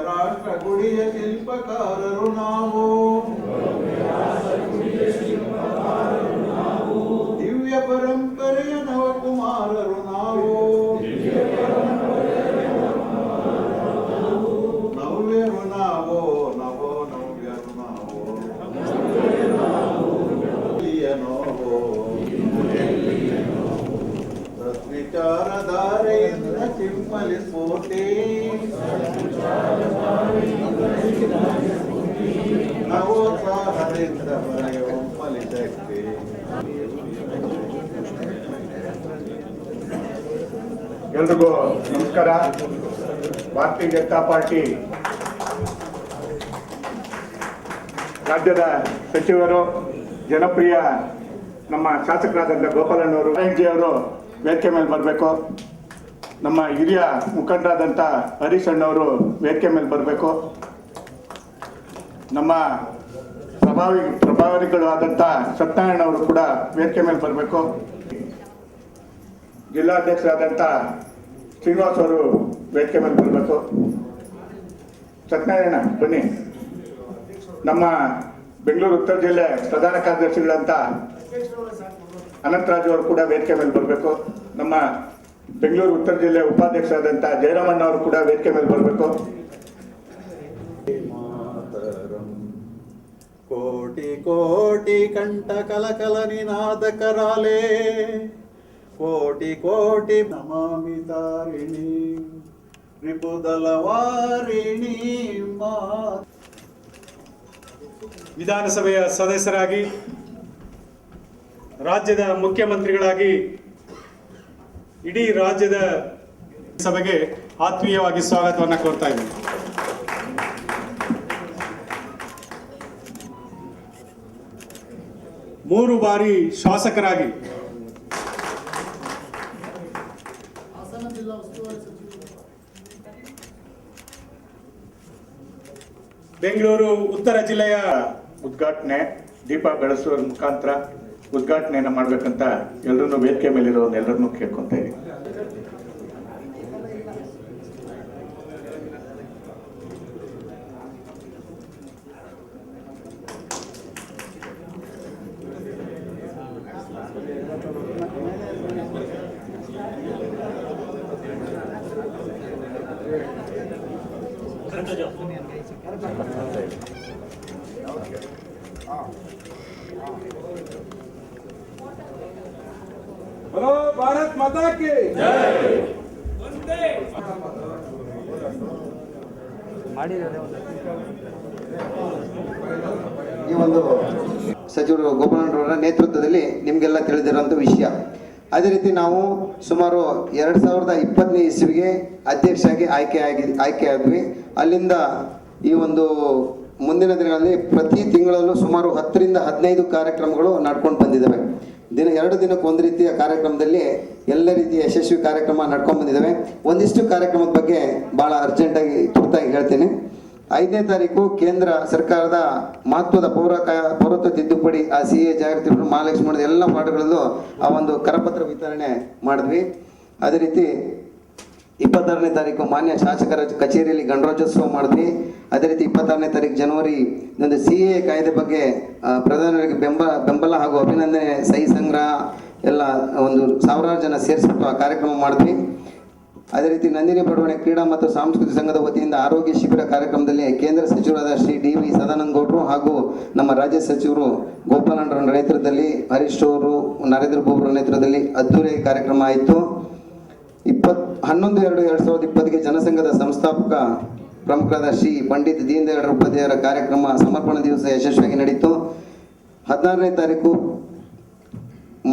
ರಾಷ್ಟ್ರ ಗುಡಿಯ ಶಿಲ್ಪಕಾರರು ನಾವು, ದಿವ್ಯ ಪರಂಪರೆಯ ನವಕುಮಾರರು ನಾವು, ನವ್ಯರು ನಾವು, ನವೋ ನವ್ಯರು ನಾವು, ನೋವು ಸದ್ವಿಚಾರಧಾರೆಯಿಂದ ಚಿಮ್ಮಲಿ ಸ್ಫೂರ್ತಿ, ನವೋತ್ಸಾಹದಿಂದ ಒಮ್ಮಲಿ ಶಕ್ತಿ. ಎಲ್ರಿಗೂ ನಮಸ್ಕಾರ. ಭಾರತೀಯ ಜನತಾ ಪಾರ್ಟಿ ರಾಜ್ಯದ ಸಚಿವರು, ಜನಪ್ರಿಯ ನಮ್ಮ ಶಾಸಕರಾದಂಥ ಗೋಪಾಲಣ್ಣವರು ಅವರು ವೇದಿಕೆ ಮೇಲೆ ಬರಬೇಕು. ನಮ್ಮ ಹಿರಿಯ ಮುಖಂಡರಾದಂಥ ಹರೀಶ್ ಅಣ್ಣವರು ವೇದಿಕೆ ಮೇಲೆ ಬರಬೇಕು. ನಮ್ಮ ಪ್ರಭಾವಿಗಳು ಆದಂಥ ಸತ್ಯನಾರಾಯಣ ಅವರು ಕೂಡ ವೇದಿಕೆ ಮೇಲೆ ಬರಬೇಕು. ಜಿಲ್ಲಾಧ್ಯಕ್ಷರಾದಂಥ ಶ್ರೀನಿವಾಸ್ ಅವರು ವೇದಿಕೆ ಮೇಲೆ ಬರಬೇಕು. ಸತ್ಯನಾರಾಯಣ ಬನ್ನಿ. ನಮ್ಮ ಬೆಂಗಳೂರು ಉತ್ತರ ಜಿಲ್ಲೆ ಪ್ರಧಾನ ಕಾರ್ಯದರ್ಶಿಗಳಂತ ಅನಂತರಾಜು ಅವರು ಕೂಡ ವೇದಿಕೆ ಮೇಲೆ ಬರಬೇಕು. ನಮ್ಮ ಬೆಂಗಳೂರು ಉತ್ತರ ಜಿಲ್ಲೆ ಉಪಾಧ್ಯಕ್ಷರಾದಂಥ ಜಯರಾಮಣ್ಣ ಅವರು ಕೂಡ ವೇದಿಕೆ ಮೇಲೆ ಬರಬೇಕು. ಕೋಟಿ ಕೋಟಿ ಕಂಠ ಕಲಕಲ ನಿನಾದ ಕರಾಲೆ, ಕೋಟಿ ಕೋಟಿ ನಮಾಮಿ ತಾರಿಣಿ ರಿಪುದಲವಾರಿಣಿ. ವಿಧಾನಸಭೆಯ ಸದಸ್ಯರಾಗಿ, ರಾಜ್ಯದ ಮುಖ್ಯಮಂತ್ರಿಗಳಾಗಿ ಇಡೀ ರಾಜ್ಯದ ಸಭೆಗೆ ಆತ್ಮೀಯವಾಗಿ ಸ್ವಾಗತವನ್ನು ಕೋರ್ತಾ ಇದ್ದೀನಿ. ಮೂರು ಬಾರಿ ಶಾಸಕರಾಗಿ, ಬೆಂಗಳೂರು ಉತ್ತರ ಜಿಲ್ಲೆಯ ಉದ್ಘಾಟನೆ ದೀಪ ಬೆಳೆಸುವ ಮುಖಾಂತರ ಉದ್ಘಾಟನೆಯನ್ನು ಮಾಡಬೇಕಂತ ಎಲ್ಲರನ್ನೂ ವೇದಿಕೆ ಮೇಲಿರೋ ಎಲ್ಲರನ್ನೂ ಕೇಳ್ಕೊಂತ ಇದ್ದೀನಿ. बोलो भारत माता की जय। ಈ ಒಂದು ಸಚಿವರು ಗೋಪಾಲಣ್ಣವರ ನೇತೃತ್ವದಲ್ಲಿ ನಿಮಗೆಲ್ಲ ತಿಳಿದಿರುವಂಥ ವಿಷಯ. ಅದೇ ರೀತಿ ನಾವು ಸುಮಾರು 2020ನೇ ಇಸ್ವಿಗೆ ಅಧ್ಯಕ್ಷರಾಗಿ ಆಯ್ಕೆಯಾದ್ವಿ. ಅಲ್ಲಿಂದ ಈ ಒಂದು ಮುಂದಿನ ದಿನಗಳಲ್ಲಿ ಪ್ರತಿ ತಿಂಗಳಲ್ಲೂ ಸುಮಾರು 10 ರಿಂದ 15 ಕಾರ್ಯಕ್ರಮಗಳು ನಡ್ಕೊಂಡು ಬಂದಿದ್ದಾವೆ. ಎರಡು ದಿನಕ್ಕೆ ಒಂದು ರೀತಿಯ ಕಾರ್ಯಕ್ರಮದಲ್ಲಿ ಎಲ್ಲ ರೀತಿಯ ಯಶಸ್ವಿ ಕಾರ್ಯಕ್ರಮ ನಡ್ಕೊಂಡು ಬಂದಿದ್ದಾವೆ. ಒಂದಿಷ್ಟು ಕಾರ್ಯಕ್ರಮದ ಬಗ್ಗೆ ಭಾಳ ಅರ್ಜೆಂಟಾಗಿ ತುರ್ತಾಗಿ ಹೇಳ್ತೀನಿ. 5ನೇ ತಾರೀಕು ಕೇಂದ್ರ ಸರ್ಕಾರದ ಮಹತ್ವದ ಪೌರತ್ವ ತಿದ್ದುಪಡಿ ಆ CA ಜಾಗೃತಿ ಮಹಾಲಕ್ಷ್ಮಿ ಮಾಡಿದ ಎಲ್ಲ ವಾರ್ಡ್ಗಳಲ್ಲೂ ಆ ಒಂದು ಕರಪತ್ರ ವಿತರಣೆ ಮಾಡಿದ್ವಿ. ಅದೇ ರೀತಿ 26ನೇ ತಾರೀಕು ಮಾನ್ಯ ಶಾಸಕರ ಕಚೇರಿಯಲ್ಲಿ ಗಣರಾಜ್ಯೋತ್ಸವ ಮಾಡಿದ್ವಿ. ಅದೇ ರೀತಿ 26ನೇ ತಾರೀಕು ಜನವರಿ ಒಂದು CA ಕಾಯ್ದೆ ಬಗ್ಗೆ ಪ್ರಧಾನರಿಗೆ ಬೆಂಬಲ ಹಾಗೂ ಅಭಿನಂದನೆ ಸಹಿ ಸಂಗ್ರಹ ಎಲ್ಲ ಒಂದು 1000 ಜನ ಸೇರಿಸ್ಬಿಟ್ಟು ಆ ಕಾರ್ಯಕ್ರಮ ಮಾಡಿದ್ವಿ. ಅದೇ ರೀತಿ ನಂದಿನಿ ಬಡಾವಣೆ ಕ್ರೀಡಾ ಮತ್ತು ಸಾಂಸ್ಕೃತಿಕ ಸಂಘದ ವತಿಯಿಂದ ಆರೋಗ್ಯ ಶಿಬಿರ ಕಾರ್ಯಕ್ರಮದಲ್ಲಿ ಕೇಂದ್ರ ಸಚಿವರಾದ ಶ್ರೀ DV ಸದಾನಂದ ಗೌಡರು ಹಾಗೂ ನಮ್ಮ ರಾಜ್ಯ ಸಚಿವರು ಗೋಪಾಲಣ್ಣರ ನೇತೃತ್ವದಲ್ಲಿ, ಹರೀಶ್ ಅವರು, ನರೇಂದ್ರ ಬಾಬುರ ನೇತೃತ್ವದಲ್ಲಿ ಅದ್ದೂರಿ ಕಾರ್ಯಕ್ರಮ ಆಯಿತು. 11/2/2020ಗೆ ಜನಸಂಘದ ಸಂಸ್ಥಾಪಕ ಪ್ರಮುಖರಾದ ಶ್ರೀ ಪಂಡಿತ್ ದೀನ್ ದಯಾಳ್ ಉಪಾಧ್ಯಾಯರ ಕಾರ್ಯಕ್ರಮ ಸಮರ್ಪಣಾ ದಿವಸ ಯಶಸ್ವಿಯಾಗಿ ನಡೆಯಿತು. 16ನೇ ತಾರೀಕು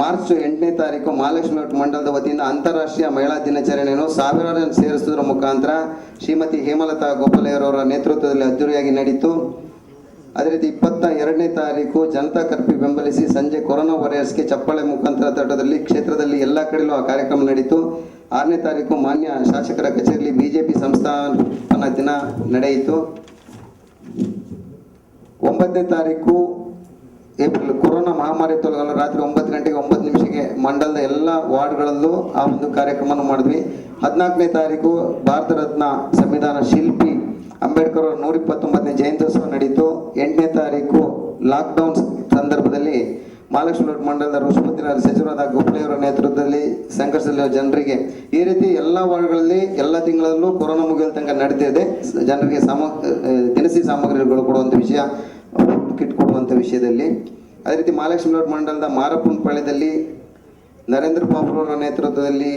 ಮಾರ್ಚ್ 8ನೇ ತಾರೀಕು ಮಹಾಲಕ್ಷ್ಮಿ ಮಂಡಲದ ವತಿಯಿಂದ ಅಂತಾರಾಷ್ಟ್ರೀಯ ಮಹಿಳಾ ದಿನಾಚರಣೆಯನ್ನು 1000 ಜನ ಸೇರಿಸುವುದರ ಮುಖಾಂತರ ಶ್ರೀಮತಿ ಹೇಮಲತಾ ಗೋಪಾಲಯ್ಯರವರ ನೇತೃತ್ವದಲ್ಲಿ ಅದ್ದೂರಿಯಾಗಿ ನಡೆಯಿತು. ಅದೇ ರೀತಿ 22ನೇ ತಾರೀಕು ಜನತಾ ಕರ್ಫ್ಯೂ ಬೆಂಬಲಿಸಿ ಸಂಜೆ ಕೊರೋನಾ ವಾರಿಯರ್ಸ್ಗೆ ಚಪ್ಪಾಳೆ ಮುಖಾಂತರ ತಟ್ಟದಲ್ಲಿ ಕ್ಷೇತ್ರದಲ್ಲಿ ಎಲ್ಲ ಕಡೆಯಲ್ಲೂ ಆ ಕಾರ್ಯಕ್ರಮ ನಡೆಯಿತು. 6ನೇ ತಾರೀಕು ಮಾನ್ಯ ಶಾಸಕರ ಕಚೇರಿಯಲ್ಲಿ BJP ಸಂಸ್ಥಾನ ರಕ್ತದಾನ ದಿನ ನಡೆಯಿತು. 9ನೇ ತಾರೀಕು ಏಪ್ರಿಲ್ ಕೊರೋನಾ ಮಹಾಮಾರಿ ತೊಲಗಲು ರಾತ್ರಿ 9 ಗಂಟೆಗೆ 9 ನಿಮಿಷಕ್ಕೆ ಮಂಡಲದ ಎಲ್ಲ ವಾರ್ಡ್ಗಳಲ್ಲೂ ಆ ಒಂದು ಕಾರ್ಯಕ್ರಮವನ್ನು ಮಾಡಿದ್ವಿ. 14ನೇ ತಾರೀಕು ಭಾರತ ರತ್ನ ಸಂವಿಧಾನ ಶಿಲ್ಪಿ ಅಂಬೇಡ್ಕರ್ ಅವರ 129ನೇ ಜಯಂತ್ಯೋತ್ಸವ ನಡೀತು. 8ನೇ ತಾರೀಕು ಲಾಕ್ಡೌನ್ ಸಂದರ್ಭದಲ್ಲಿ ಮಹಾಲಕ್ಷ್ಮಿ ಮಂಡಲದ ಋಷಭತಿನ ಸಚಿವರಾದ ಗೋಪಾಲಯವರ ನೇತೃತ್ವದಲ್ಲಿ ಸಂಘರ್ಷದಲ್ಲಿರುವ ಜನರಿಗೆ ಈ ರೀತಿ ಎಲ್ಲ ವಾರ್ಡ್ಗಳಲ್ಲಿ ಎಲ್ಲ ತಿಂಗಳಲ್ಲೂ ಕೊರೋನಾ ಮುಗಿಯೋ ತನಕ ನಡೆದಿದೆ. ಜನರಿಗೆ ದಿನಸಿ ಸಾಮಗ್ರಿಗಳು ಕೊಡುವಂಥ ವಿಷಯ, ಕಿಟ್ ಕೊಡುವಂಥ ವಿಷಯದಲ್ಲಿ. ಅದೇ ರೀತಿ ಮಹಾಲಕ್ಷ್ಮಿ ಮಂಡಲದ ಮಾರಪ್ಪನಪಾಳ್ಯದಲ್ಲಿ ನರೇಂದ್ರ ಬಾಬು ಅವರ ನೇತೃತ್ವದಲ್ಲಿ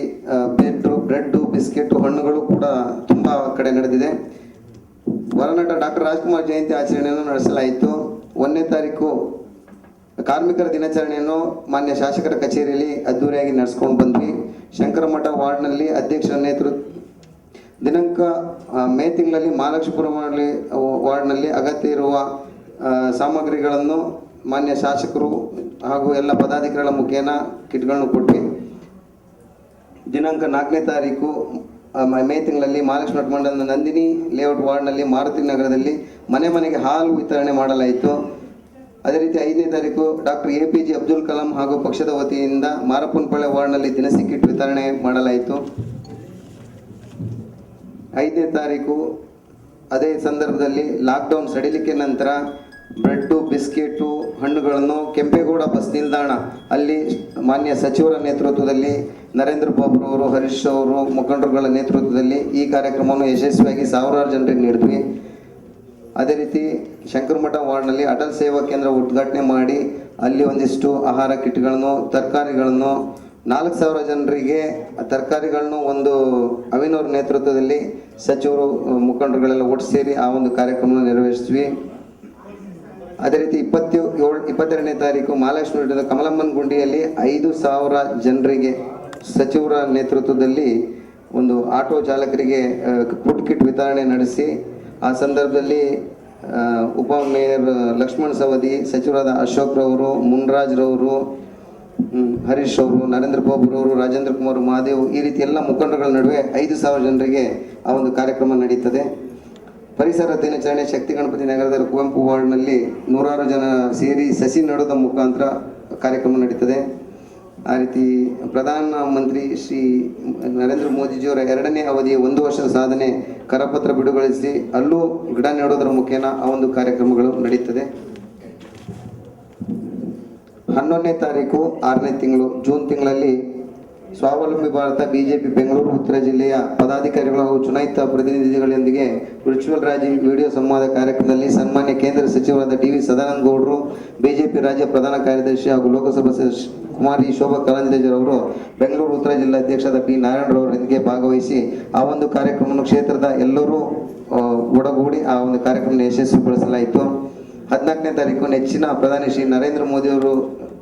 ಬ್ರೆಡ್ಡು ಬಿಸ್ಕೆಟು ಹಣ್ಣುಗಳು ಕೂಡ ತುಂಬ ಕಡೆ ನಡೆದಿದೆ. ವರನಟ ಡಾಕ್ಟರ್ ರಾಜ್ಕುಮಾರ್ ಜಯಂತಿ ಆಚರಣೆಯನ್ನು ನಡೆಸಲಾಯಿತು. 1ನೇ ತಾರೀಕು ಕಾರ್ಮಿಕರ ದಿನಾಚರಣೆಯನ್ನು ಮಾನ್ಯ ಶಾಸಕರ ಕಚೇರಿಯಲ್ಲಿ ಅದ್ದೂರಿಯಾಗಿ ನಡೆಸ್ಕೊಂಡು ಬಂದ್ವಿ. ಶಂಕರಮಠ ವಾರ್ಡ್ನಲ್ಲಿ ಅಧ್ಯಕ್ಷರ ದಿನಾಂಕ ಮೇ ತಿಂಗಳಲ್ಲಿ ಮಹಾಲಕ್ಷ್ಮೀಪುರ ವಾರ್ಡ್ನಲ್ಲಿ ಅಗತ್ಯ ಇರುವ ಸಾಮಗ್ರಿಗಳನ್ನು ಮಾನ್ಯ ಶಾಸಕರು ಹಾಗೂ ಎಲ್ಲ ಪದಾಧಿಕಾರಿಗಳ ಮುಖೇನ ಕಿಟ್ಗಳನ್ನು ಕೊಟ್ವಿ. ದಿನಾಂಕ 4ನೇ ತಾರೀಕು ಮೇ ತಿಂಗಳಲ್ಲಿ ಮಹಾಲಕ್ಷ್ಮಿ ಮಂಡಲದ ನಂದಿನಿ ಲೇಔಟ್ ವಾರ್ಡ್ನಲ್ಲಿ ಮಾರುತಿ ನಗರದಲ್ಲಿ ಮನೆ ಮನೆಗೆ ಹಾಲು ವಿತರಣೆ ಮಾಡಲಾಯಿತು. ಅದೇ ರೀತಿ 5ನೇ ತಾರೀಕು ಡಾಕ್ಟರ್ APJ ಅಬ್ದುಲ್ ಕಲಾಂ ಹಾಗೂ ಪಕ್ಷದ ವತಿಯಿಂದ ಮಾರಪ್ಪನಪಾಳ್ಯ ವಾರ್ಡ್ನಲ್ಲಿ ದಿನಸಿ ಕಿಟ್ ವಿತರಣೆ ಮಾಡಲಾಯಿತು. 5ನೇ ತಾರೀಕು ಅದೇ ಸಂದರ್ಭದಲ್ಲಿ ಲಾಕ್ಡೌನ್ ಸಡಿಲಿಕೆ ನಂತರ ಬ್ರೆಡ್ಡು ಬಿಸ್ಕೆಟು ಹಣ್ಣುಗಳನ್ನು ಕೆಂಪೇಗೌಡ ಬಸ್ ನಿಲ್ದಾಣ ಅಲ್ಲಿ ಮಾನ್ಯ ಸಚಿವರ ನೇತೃತ್ವದಲ್ಲಿ ನರೇಂದ್ರ ಬಾಬು ಅವರು, ಹರೀಶ್ ಅವರು, ಮುಖಂಡರುಗಳ ನೇತೃತ್ವದಲ್ಲಿ ಈ ಕಾರ್ಯಕ್ರಮವನ್ನು ಯಶಸ್ವಿಯಾಗಿ ಸಾವಿರಾರು ಜನರಿಗೆ ನೀಡಿದ್ವಿ. ಅದೇ ರೀತಿ ಶಂಕರಮಠ ವಾರ್ಡ್ನಲ್ಲಿ ಅಟಲ್ ಸೇವಾ ಕೇಂದ್ರ ಉದ್ಘಾಟನೆ ಮಾಡಿ ಅಲ್ಲಿ ಒಂದಿಷ್ಟು ಆಹಾರ ಕಿಟ್ಗಳನ್ನು, ತರಕಾರಿಗಳನ್ನು 4,000 ಜನರಿಗೆ ತರಕಾರಿಗಳನ್ನು ಒಂದು ಅವಿನವ್ರ ನೇತೃತ್ವದಲ್ಲಿ ಸಚಿವರು ಮುಖಂಡರುಗಳೆಲ್ಲ ಒಟ್ಟು ಸೇರಿ ಆ ಒಂದು ಕಾರ್ಯಕ್ರಮವನ್ನು ನೆರವೇರಿಸಿದ್ವಿ. ಅದೇ ರೀತಿ 22ನೇ ತಾರೀಕು ಮಹಾಲಕ್ಷ್ಮಿ ಕಮಲಮ್ಮನ ಗುಂಡಿಯಲ್ಲಿ 5,000 ಜನರಿಗೆ ಸಚಿವರ ನೇತೃತ್ವದಲ್ಲಿ ಒಂದು ಆಟೋ ಚಾಲಕರಿಗೆ ಫುಡ್ ಕಿಟ್ ವಿತರಣೆ ನಡೆಸಿ ಆ ಸಂದರ್ಭದಲ್ಲಿ ಉಪಮೇಯರ್ ಲಕ್ಷ್ಮಣ್ ಸವದಿ, ಸಚಿವರಾದ ಅಶೋಕ್ ರವರು, ಮುನ್ರಾಜ್ ರವರು, ಹರೀಶ್ ಅವರು, ನರೇಂದ್ರ ಬಾಬು ರವರು, ರಾಜೇಂದ್ರ ಕುಮಾರ್ ಮಹಾದೇವ್ ಈ ರೀತಿ ಎಲ್ಲ ಮುಖಂಡರುಗಳ ನಡುವೆ 5,000 ಜನರಿಗೆ ಆ ಒಂದು ಕಾರ್ಯಕ್ರಮ ನಡೀತದೆ. ಪರಿಸರ ದಿನಾಚರಣೆ ಶಕ್ತಿ ಗಣಪತಿ ನಗರದ ಕುವೆಂಪು ವಾರ್ಡ್ನಲ್ಲಿ 100 ಜನ ಸೇರಿ ಸಸಿ ನೆಡೋದ ಮುಖಾಂತರ ಕಾರ್ಯಕ್ರಮ ನಡೀತದೆ. ಆ ರೀತಿ ಪ್ರಧಾನಮಂತ್ರಿ ಶ್ರೀ ನರೇಂದ್ರ ಮೋದಿಜಿಯವರ 2ನೇ ಅವಧಿಯ 1 ವರ್ಷದ ಸಾಧನೆ ಕರಪತ್ರ ಬಿಡುಗಡೆಸಿ ಅಲ್ಲೂ ಗಿಡ ನೆಡೋದರ ಮುಖೇನ ಆ ಒಂದು ಕಾರ್ಯಕ್ರಮಗಳು ನಡೀತದೆ. 11ನೇ ತಾರೀಕು 6ನೇ ತಿಂಗಳು ಜೂನ್ ತಿಂಗಳಲ್ಲಿ ಸ್ವಾವಲಂಬಿ ಭಾರತ ಬಿಜೆಪಿ ಬೆಂಗಳೂರು ಉತ್ತರ ಜಿಲ್ಲೆಯ ಪದಾಧಿಕಾರಿಗಳು ಹಾಗೂ ಚುನಾಯಿತ ಪ್ರತಿನಿಧಿಗಳೊಂದಿಗೆ ವರ್ಚುವಲ್ ವಿಡಿಯೋ ಸಂವಾದ ಕಾರ್ಯಕ್ರಮದಲ್ಲಿ ಸನ್ಮಾನ್ಯ ಕೇಂದ್ರ ಸಚಿವರಾದ DV ಸದಾನಂದ ಗೌಡರು, ಬಿಜೆಪಿ ರಾಜ್ಯ ಪ್ರಧಾನ ಕಾರ್ಯದರ್ಶಿ ಹಾಗೂ ಲೋಕಸಭಾ ಕುಮಾರಿ ಶೋಭಾ ಕರಂದ್ಲಾಜೆರವರು, ಬೆಂಗಳೂರು ಉತ್ತರ ಜಿಲ್ಲಾ ಅಧ್ಯಕ್ಷರಾದ P. ನಾರಾಯಣರವರೊಂದಿಗೆ ಭಾಗವಹಿಸಿ ಆ ಒಂದು ಕಾರ್ಯಕ್ರಮವನ್ನು ಕ್ಷೇತ್ರದ ಎಲ್ಲರೂ ಒಡಗೂಡಿ ಆ ಒಂದು ಕಾರ್ಯಕ್ರಮ ಯಶಸ್ವಿಗೊಳಿಸಲಾಯಿತು. 14ನೇ ತಾರೀಕು ನೆಚ್ಚಿನ ಪ್ರಧಾನಿ ಶ್ರೀ ನರೇಂದ್ರ ಮೋದಿಯವರು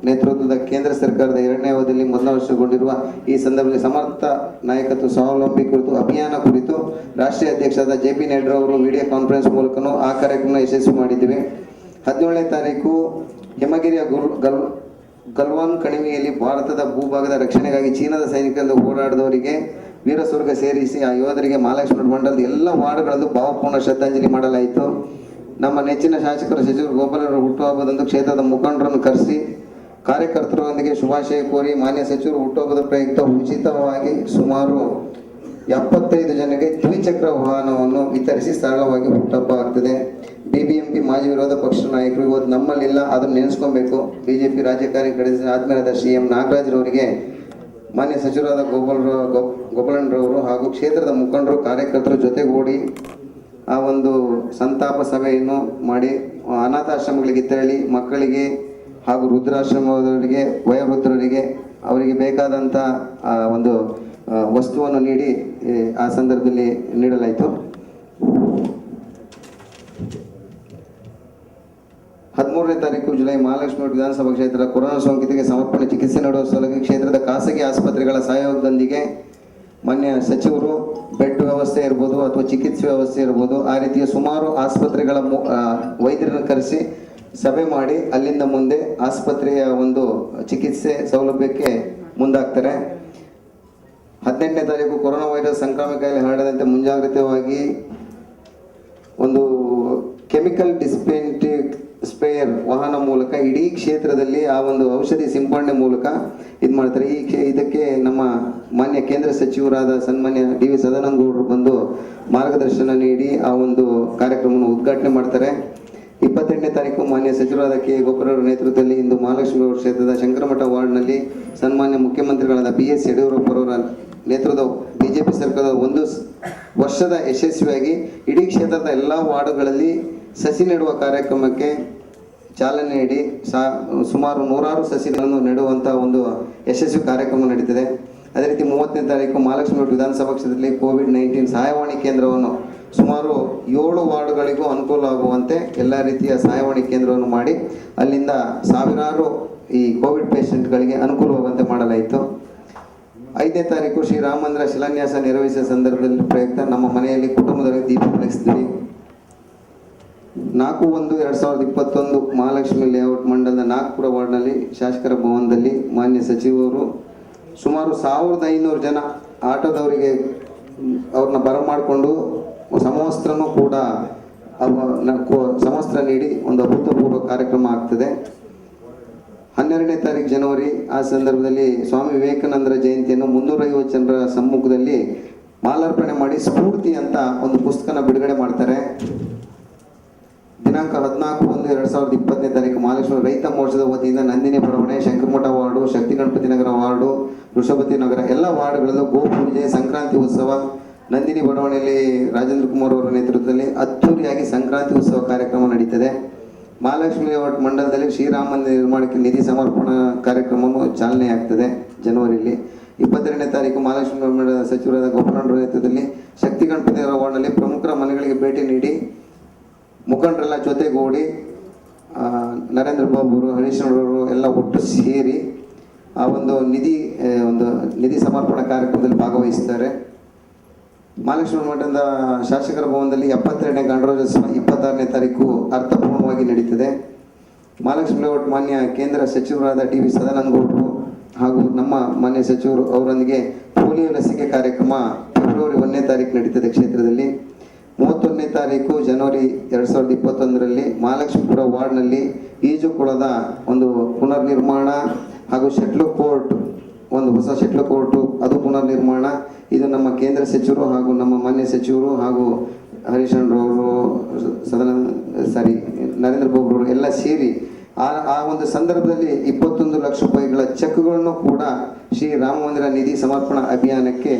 ನೇತೃತ್ವದ ಕೇಂದ್ರ ಸರ್ಕಾರದ 2ನೇ ಅವಧಿಯಲ್ಲಿ ಮೊದಲ ವರ್ಷಗೊಂಡಿರುವ ಈ ಸಂದರ್ಭದಲ್ಲಿ ಸಮರ್ಥ ನಾಯಕತ್ವ ಸ್ವಾವಲಂಬಿ ಕುರಿತು ಅಭಿಯಾನ ಕುರಿತು ರಾಷ್ಟ್ರೀಯ ಅಧ್ಯಕ್ಷರಾದ JP ನಡ್ಡಾ ಅವರು ವಿಡಿಯೋ ಕಾನ್ಫರೆನ್ಸ್ ಮೂಲಕನೂ ಆ ಕಾರ್ಯಕ್ರಮ ಯಶಸ್ವಿ ಮಾಡಿದ್ದೀವಿ. 17ನೇ ತಾರೀಕು ಹಿಮಗಿರಿಯ ಗಲ್ವಾನ್ ಕಣಿವೆಯಲ್ಲಿ ಭಾರತದ ಭೂಭಾಗದ ರಕ್ಷಣೆಗಾಗಿ ಚೀನಾದ ಸೈನಿಕರಿಂದ ಹೋರಾಡಿದವರಿಗೆ ವೀರಸ್ವರ್ಗ ಸೇರಿಸಿ ಆ ಯೋಧರಿಗೆ ಮಹಾಲಕ್ಷ್ಮಿ ಮಂಡಲದ ಎಲ್ಲ ವಾರ್ಡ್ಗಳಲ್ಲೂ ಭಾವಪೂರ್ಣ ಶ್ರದ್ಧಾಂಜಲಿ ಮಾಡಲಾಯಿತು. ನಮ್ಮ ನೆಚ್ಚಿನ ಶಾಸಕರು ಸಚಿವರು ಗೋಪಾಲರ ಹುಟ್ಟುಹಬ್ಬದಂದು ಕ್ಷೇತ್ರದ ಮುಖಂಡರನ್ನು ಕರೆಸಿ ಕಾರ್ಯಕರ್ತರೊಂದಿಗೆ ಶುಭಾಶಯ ಕೋರಿ ಮಾನ್ಯ ಸಚಿವರು ಹುಟ್ಟುಹಬ್ಬದ ಪ್ರಯುಕ್ತ ಉಚಿತವಾಗಿ ಸುಮಾರು 75 ಜನರಿಗೆ ದ್ವಿಚಕ್ರ ವಾಹನವನ್ನು ವಿತರಿಸಿ ಸರಳವಾಗಿ ಹುಟ್ಟುಹಬ್ಬ ಆಗ್ತದೆ. BBMP ಮಾಜಿ ವಿರೋಧ ಪಕ್ಷದ ನಾಯಕರು ಇವತ್ತು ನಮ್ಮಲ್ಲಿಲ್ಲ, ಅದನ್ನು ನೆನೆಸ್ಕೊಬೇಕು. BJP ರಾಜ್ಯ ಕಾರ್ಯಕಾರಿ ಆದ್ಮೇಲೆ CM ನಾಗರಾಜ್ರವರಿಗೆ ಮಾನ್ಯ ಸಚಿವರಾದ ಗೋಪಾಲಣ್ಣರವರು ಹಾಗೂ ಕ್ಷೇತ್ರದ ಮುಖಂಡರು ಕಾರ್ಯಕರ್ತರ ಜೊತೆಗೂಡಿ ಆ ಒಂದು ಸಂತಾಪ ಸಭೆಯನ್ನು ಮಾಡಿ ಅನಾಥಾಶ್ರಮಗಳಿಗೆ ತೆರಳಿ ಮಕ್ಕಳಿಗೆ ಹಾಗೂ ವೃದ್ಧಾಶ್ರಮದವರಿಗೆ, ವಯೋವೃದ್ಧರಿಗೆ ಅವರಿಗೆ ಬೇಕಾದಂಥ ಒಂದು ವಸ್ತುವನ್ನು ನೀಡಿ ಆ ಸಂದರ್ಭದಲ್ಲಿ ನೀಡಲಾಯಿತು. 13ನೇ ತಾರೀಕು ಜುಲೈ ಮಹಾಲಕ್ಷ್ಮಿ ವಿಧಾನಸಭಾ ಕ್ಷೇತ್ರದ ಕೊರೋನಾ ಸೋಂಕಿತರಿಗೆ ಸಮರ್ಪಣೆ ಚಿಕಿತ್ಸೆ ನೀಡುವ ಸಲುವಾಗಿ ಕ್ಷೇತ್ರದ ಖಾಸಗಿ ಆಸ್ಪತ್ರೆಗಳ ಸಹಯೋಗದೊಂದಿಗೆ ಮಾನ್ಯ ಸಚಿವರು ಬೆಡ್ ವ್ಯವಸ್ಥೆ ಇರ್ಬೋದು ಅಥವಾ ಚಿಕಿತ್ಸೆ ವ್ಯವಸ್ಥೆ ಇರ್ಬೋದು ಆ ರೀತಿಯ ಸುಮಾರು ಆಸ್ಪತ್ರೆಗಳ ವೈದ್ಯರನ್ನು ಕರೆಸಿ ಸಭೆ ಮಾಡಿ ಅಲ್ಲಿಂದ ಮುಂದೆ ಆಸ್ಪತ್ರೆಯ ಒಂದು ಚಿಕಿತ್ಸೆ ಸೌಲಭ್ಯಕ್ಕೆ ಮುಂದಾಗ್ತಾರೆ. 18ನೇ ತಾರೀಕು ಕೊರೋನಾ ವೈರಸ್ ಸಾಂಕ್ರಾಮಿಕ ಕಾಯಿಲೆ ಹರಡದಂತೆ ಮುಂಜಾಗ್ರತೆಯಾಗಿ ಕೆಮಿಕಲ್ ಸ್ಪ್ರೇಯರ್ ವಾಹನ ಮೂಲಕ ಇಡೀ ಕ್ಷೇತ್ರದಲ್ಲಿ ಆ ಒಂದು ಔಷಧಿ ಸಿಂಪಡಣೆ ಮೂಲಕ ಇದು ಮಾಡ್ತಾರೆ. ಇದಕ್ಕೆ ನಮ್ಮ ಮಾನ್ಯ ಕೇಂದ್ರ ಸಚಿವರಾದ ಸನ್ಮಾನ್ಯ ಡಿ ವಿ ಸದಾನಂದಗೌಡರು ಬಂದು ಮಾರ್ಗದರ್ಶನ ನೀಡಿ ಆ ಒಂದು ಕಾರ್ಯಕ್ರಮವನ್ನು ಉದ್ಘಾಟನೆ ಮಾಡ್ತಾರೆ. 28ನೇ ತಾರೀಕು ಮಾನ್ಯ ಸಚಿವರಾದ ಕೆ ಗೋಪಾಲರವರ ನೇತೃತ್ವದಲ್ಲಿ ಇಂದು ಮಹಾಲಕ್ಷ್ಮಿ ಕ್ಷೇತ್ರದ ಶಂಕರಮಠ ವಾರ್ಡ್ನಲ್ಲಿ ಸನ್ಮಾನ್ಯ ಮುಖ್ಯಮಂತ್ರಿಗಳಾದ BS ಯಡಿಯೂರಪ್ಪರವರ ನೇತೃತ್ವದ ಬಿಜೆಪಿ ಸರ್ಕಾರದ 1 ವರ್ಷದ ಯಶಸ್ವಿಯಾಗಿ ಇಡೀ ಕ್ಷೇತ್ರದ ಎಲ್ಲ ವಾರ್ಡುಗಳಲ್ಲಿ ಸಸಿ ನೆಡುವ ಕಾರ್ಯಕ್ರಮಕ್ಕೆ ಚಾಲನೆ ನೀಡಿ ಸುಮಾರು 100 ಸಸಿಗಳನ್ನು ನೆಡುವಂಥ ಒಂದು ಯಶಸ್ವಿ ಕಾರ್ಯಕ್ರಮ ನಡೀತಿದೆ. ಅದೇ ರೀತಿ 30ನೇ ತಾರೀಕು ಮಹಾಲಕ್ಷ್ಮಿ ವಿಧಾನಸಭಾ ಕ್ಷೇತ್ರದಲ್ಲಿ COVID-19 ಸಹಾಯವಾಣಿ ಕೇಂದ್ರವನ್ನು ಸುಮಾರು 7 ವಾರ್ಡುಗಳಿಗೂ ಅನುಕೂಲ ಆಗುವಂತೆ ಎಲ್ಲ ರೀತಿಯ ಸಹಾಯವಾಣಿ ಕೇಂದ್ರವನ್ನು ಮಾಡಿ ಅಲ್ಲಿಂದ ಸಾವಿರಾರು ಈ ಕೋವಿಡ್ ಪೇಷಂಟ್ಗಳಿಗೆ ಅನುಕೂಲವಾಗುವಂತೆ ಮಾಡಲಾಯಿತು. 5ನೇ ತಾರೀಕು ಶ್ರೀರಾಮ ಮಂದಿರ ಶಿಲಾನ್ಯಾಸ ನೆರವೇರಿಸಿದ ಸಂದರ್ಭದಲ್ಲಿ ಪ್ರಯುಕ್ತ ನಮ್ಮ ಮನೆಯಲ್ಲಿ ಕುಟುಂಬದವರಿಗೆ ದೀಪ ಬೆಳಗಿಸಿದ್ವಿ. 4/1/2021 ಮಹಾಲಕ್ಷ್ಮಿ ಲೇಔಟ್ ಮಂಡಲದ ನಾಗ್ಪುರ ವಾರ್ಡ್ನಲ್ಲಿ ಶಾಸಕರ ಭವನದಲ್ಲಿ ಮಾನ್ಯ ಸಚಿವರು ಸುಮಾರು 1500 ಜನ ಆಟೋದವರಿಗೆ ಅವ್ರನ್ನ ಬರಮಾಡಿಕೊಂಡು ಸಮವಸ್ತ್ರನೂ ಕೂಡ ಸಮವಸ್ತ್ರ ನೀಡಿ ಒಂದು ಅಭೂತಪೂರ್ವ ಕಾರ್ಯಕ್ರಮ ಆಗ್ತದೆ. 12ನೇ ತಾರೀಕು ಜನವರಿ ಆ ಸಂದರ್ಭದಲ್ಲಿ ಸ್ವಾಮಿ ವಿವೇಕಾನಂದರ ಜಯಂತಿಯನ್ನು 350 ಜನರ ಸಮ್ಮುಖದಲ್ಲಿ ಮಾಲಾರ್ಪಣೆ ಮಾಡಿ ಸ್ಫೂರ್ತಿ ಅಂತ ಒಂದು ಪುಸ್ತಕನ ಬಿಡುಗಡೆ ಮಾಡ್ತಾರೆ. ದಿನಾಂಕ 14/1/2020ನೇ ತಾರೀಕು ಮಹಾಲಕ್ಷ್ಮಿ ರೈತ ಮೋರ್ಚಾದ ವತಿಯಿಂದ ನಂದಿನಿ ಬಡಾವಣೆ, ಶಂಕರಮಠ ವಾರ್ಡು, ಶಕ್ತಿ ಗಣಪತಿ ನಗರ ವಾರ್ಡು, ವೃಷಭತಿ ನಗರ ಎಲ್ಲ ವಾರ್ಡ್ಗಳಲ್ಲೂ ಗೋಪೂಜೆ, ಸಂಕ್ರಾಂತಿ ಉತ್ಸವ, ನಂದಿನಿ ಬಡಾವಣೆಯಲ್ಲಿ ರಾಜೇಂದ್ರ ಕುಮಾರ್ ಅವರ ನೇತೃತ್ವದಲ್ಲಿ ಅದ್ದೂರಿಯಾಗಿ ಸಂಕ್ರಾಂತಿ ಉತ್ಸವ ಕಾರ್ಯಕ್ರಮ ನಡೀತದೆ. ಮಹಾಲಕ್ಷ್ಮಿ ಲೇಔಟ್ ಮಂಡಲದಲ್ಲಿ ಶ್ರೀರಾಮ ಮಂದಿರ ನಿರ್ಮಾಣಕ್ಕೆ ನಿಧಿ ಸಮರ್ಪಣಾ ಕಾರ್ಯಕ್ರಮವನ್ನು ಚಾಲನೆ ಆಗ್ತದೆ ಜನವರಿಯಲ್ಲಿ. 22ನೇ ತಾರೀಕು ಮಹಾಲಕ್ಷ್ಮಿ ಮಂಡಲದ ಸಚಿವರಾದ ಗೋಪಾಲರವರ ನೇತೃತ್ವದಲ್ಲಿ ಶಕ್ತಿ ಗಣಪತಿ ನಗರ ವಾರ್ಡ್ನಲ್ಲಿ ಪ್ರಮುಖರ ಮನೆಗಳಿಗೆ ಭೇಟಿ ನೀಡಿ ಮುಖಂಡರೆಲ್ಲ ಜೊತೆಗೂಡಿ ನರೇಂದ್ರ ಬಾಬು ಅವರು, ಹರೀಶ್ ಅವರು ಎಲ್ಲ ಒಟ್ಟು ಸೇರಿ ಆ ಒಂದು ನಿಧಿ ಸಮರ್ಪಣಾ ಕಾರ್ಯಕ್ರಮದಲ್ಲಿ ಭಾಗವಹಿಸ್ತಾರೆ. ಮಹಾಲಕ್ಷ್ಮಿ ಮಠದ ಶಾಸಕರ ಭವನದಲ್ಲಿ 72ನೇ ಗಣರಾಜ್ಯೋತ್ಸವ 26ನೇ ತಾರೀಕು ಅರ್ಥಪೂರ್ಣವಾಗಿ ನಡೀತದೆ. ಮಹಾಲಕ್ಷ್ಮಿ ಲೇಔಟ್ ಮಾನ್ಯ ಕೇಂದ್ರ ಸಚಿವರಾದ ಡಿ ವಿ ಸದಾನಂದಗೌಡರು ಹಾಗೂ ನಮ್ಮ ಮಾನ್ಯ ಸಚಿವರು ಅವರೊಂದಿಗೆ ಪೋಲಿಯೋ ಲಸಿಕೆ ಕಾರ್ಯಕ್ರಮ ಫೆಬ್ರವರಿ 1ನೇ ತಾರೀಕು ನಡೀತದೆ ಕ್ಷೇತ್ರದಲ್ಲಿ. 31ನೇ ತಾರೀಕು ಜನವರಿ 2021ರಲ್ಲಿ ಮಹಾಲಕ್ಷ್ಮೀಪುರ ವಾರ್ಡ್ನಲ್ಲಿ ಈಜುಕೊಳದ ಒಂದು ಪುನರ್ನಿರ್ಮಾಣ ಹಾಗೂ ಶಟ್ಲ್ ಕೋರ್ಟ್, ಒಂದು ಹೊಸ ಶಟ್ಲ್ ಕೋರ್ಟು ಅದು ಪುನರ್ನಿರ್ಮಾಣ. ಇದು ನಮ್ಮ ಕೇಂದ್ರ ಸಚಿವರು ಹಾಗೂ ನಮ್ಮ ಮಾನ್ಯ ಸಚಿವರು ಹಾಗೂ ಹರೀಶ್ ಅವರು ನರೇಂದ್ರ ಬಾಬು ಅವರು ಎಲ್ಲ ಸೇರಿ ಆ ಒಂದು ಸಂದರ್ಭದಲ್ಲಿ 21 ಲಕ್ಷ ರೂಪಾಯಿಗಳ ಚೆಕ್ಗಳನ್ನು ಕೂಡ ಶ್ರೀ ರಾಮ ಮಂದಿರ ನಿಧಿ ಸಮರ್ಪಣಾ ಅಭಿಯಾನಕ್ಕೆ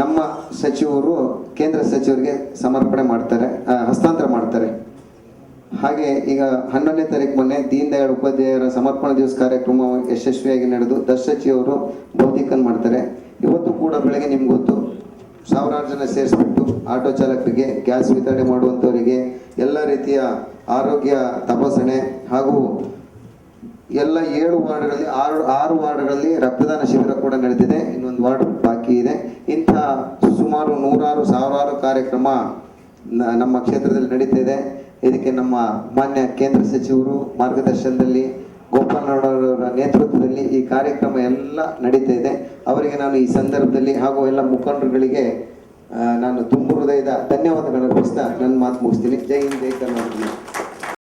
ನಮ್ಮ ಸಚಿವರು ಕೇಂದ್ರ ಸಚಿವರಿಗೆ ಹಸ್ತಾಂತರ ಮಾಡ್ತಾರೆ. ಹಾಗೆ ಈಗ 11ನೇ ತಾರೀಕು ಮೊನ್ನೆ ದೀನ್ ದಯಾಳ್ ಉಪಾಧ್ಯಾಯರ ಸಮರ್ಪಣಾ ದಿವಸ ಕಾರ್ಯಕ್ರಮ ಯಶಸ್ವಿಯಾಗಿ ನಡೆದು ದರ್ಶಚಿಯವರು ಬೌದ್ಧಿಕನ್ ಮಾಡ್ತಾರೆ. ಇವತ್ತು ಕೂಡ ಬೆಳಗ್ಗೆ ನಿಮ್ಗೆ ಗೊತ್ತು, ಸಾವಿರಾರು ಜನ ಸೇರಿಸ್ಬಿಟ್ಟು ಆಟೋ ಚಾಲಕರಿಗೆ, ಗ್ಯಾಸ್ ವಿತರಣೆ ಮಾಡುವಂಥವರಿಗೆ ಎಲ್ಲ ರೀತಿಯ ಆರೋಗ್ಯ ತಪಾಸಣೆ ಹಾಗೂ ಎಲ್ಲ 7 ವಾರ್ಡ್ಗಳಲ್ಲಿ 6 ವಾರ್ಡ್ಗಳಲ್ಲಿ ರಕ್ತದಾನ ಶಿಬಿರ ಕೂಡ ನಡೆದಿದೆ. ಇನ್ನೊಂದು ವಾರ್ಡ್ ಬಾಕಿ ಇದೆ. ಇಂಥ ಸುಮಾರು 100 ಸಾವಿರಾರು ಕಾರ್ಯಕ್ರಮ ನಮ್ಮ ಕ್ಷೇತ್ರದಲ್ಲಿ ನಡೀತಾ ಇದೆ. ಇದಕ್ಕೆ ನಮ್ಮ ಮಾನ್ಯ ಕೇಂದ್ರ ಸಚಿವರು ಮಾರ್ಗದರ್ಶನದಲ್ಲಿ ಗೋಪಾಲರವರ ನೇತೃತ್ವದಲ್ಲಿ ಈ ಕಾರ್ಯಕ್ರಮ ಎಲ್ಲ ನಡೀತಾ ಇದೆ. ಅವರಿಗೆ ನಾನು ಈ ಸಂದರ್ಭದಲ್ಲಿ ಹಾಗೂ ಎಲ್ಲ ಮುಖಂಡರುಗಳಿಗೆ ನಾನು ತುಂಬ ಹೃದಯದ ಧನ್ಯವಾದಗಳನ್ನು ಅರ್ಪಿಸ್ತಾ ನನ್ನ ಮಾತು ಮುಗಿಸ್ತೀನಿ. ಜೈ ಹಿಂದ್, ಜೈ ಕರ್ನಾಟಕ.